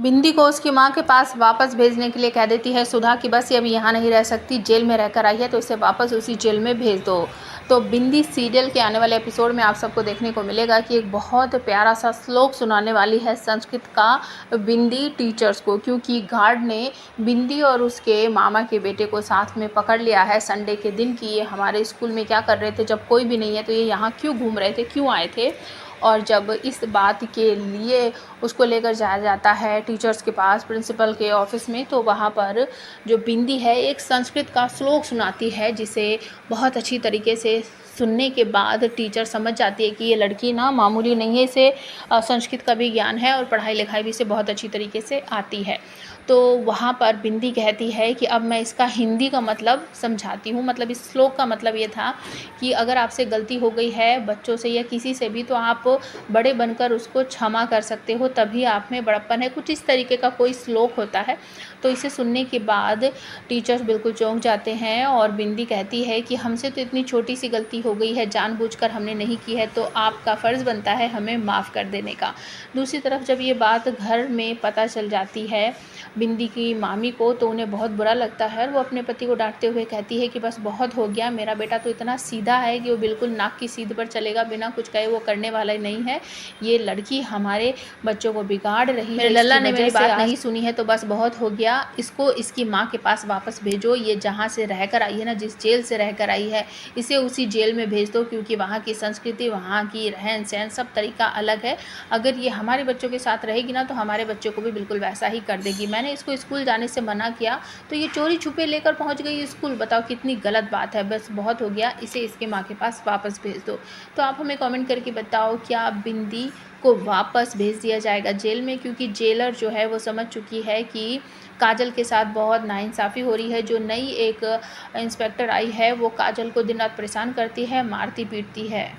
बिंदी को उसकी मां के पास वापस भेजने के लिए कह देती है सुधा कि बस ये अब यहाँ नहीं रह सकती, जेल में रहकर आई है तो इसे वापस उसी जेल में भेज दो। तो बिंदी सीरियल के आने वाले एपिसोड में आप सबको देखने को मिलेगा कि एक बहुत प्यारा सा श्लोक सुनाने वाली है संस्कृत का बिंदी टीचर्स को, क्योंकि गार्ड ने बिंदी और उसके मामा के बेटे को साथ में पकड़ लिया है संडे के दिन कि ये हमारे स्कूल में क्या कर रहे थे, जब कोई भी नहीं है तो ये यहाँ क्यों घूम रहे थे, क्यों आए थे। और जब इस बात के लिए उसको लेकर जाया जाता है टीचर्स के पास, प्रिंसिपल के ऑफिस में, तो वहाँ पर जो बिंदी है एक संस्कृत का श्लोक सुनाती है, जिसे बहुत अच्छी तरीके से सुनने के बाद टीचर समझ जाती है कि ये लड़की ना मामूली नहीं है, इसे संस्कृत का भी ज्ञान है और पढ़ाई लिखाई भी इसे बहुत अच्छी तरीके से आती है। तो वहाँ पर बिंदी कहती है कि अब मैं इसका हिंदी का मतलब समझाती हूँ। मतलब इस श्लोक का मतलब ये था कि अगर आपसे गलती हो गई है बच्चों से या किसी से भी, तो आप बड़े बनकर उसको क्षमा कर सकते हो, तभी आप में बड़प्पन है। कुछ इस तरीके का कोई श्लोक होता है। तो इसे सुनने के बाद टीचर्स बिल्कुल चौंक जाते हैं और बिंदी कहती है कि हमसे तो इतनी छोटी सी गलती हो गई है, जानबूझकर हमने नहीं की है, तो आपका फ़र्ज़ बनता है हमें माफ़ कर देने का। दूसरी तरफ जब ये बात घर में पता चल जाती है बिंदी की मामी को, तो उन्हें बहुत बुरा लगता है और वो अपने पति को डांटते हुए कहती है कि बस बहुत हो गया, मेरा बेटा तो इतना सीधा है कि वो बिल्कुल नाक की सीध पर चलेगा, बिना कुछ कहे वो करने वाला ही नहीं है। ये लड़की हमारे बच्चों को बिगाड़ रही है, मेरे लल्ला ने मेरी बात नहीं सुनी है, तो बस बहुत हो गया, इसको इसकी माँ के पास वापस भेजो। ये जहाँ से रहकर आई है ना, जिस जेल से रहकर आई है, इसे उसी जेल में भेज दो, क्योंकि वहाँ की संस्कृति, वहाँ की रहन सहन सब तरीका अलग है। अगर ये हमारे बच्चों के साथ रहेगी ना, तो हमारे बच्चों को भी बिल्कुल वैसा ही कर देगी। मैंने इसको स्कूल जाने से मना किया तो ये चोरी छुपे लेकर पहुँच गई स्कूल, बताओ कितनी गलत बात है। बस बहुत हो गया, इसे इसके माँ के पास वापस भेज दो। तो आप हमें कमेंट करके बताओ, क्या बिंदी को वापस भेज दिया जाएगा जेल में, क्योंकि जेलर जो है वो समझ चुकी है कि काजल के साथ बहुत नाइंसाफ़ी हो रही है। जो नई एक इंस्पेक्टर आई है वो काजल को दिन रात परेशान करती है, मारती पीटती है।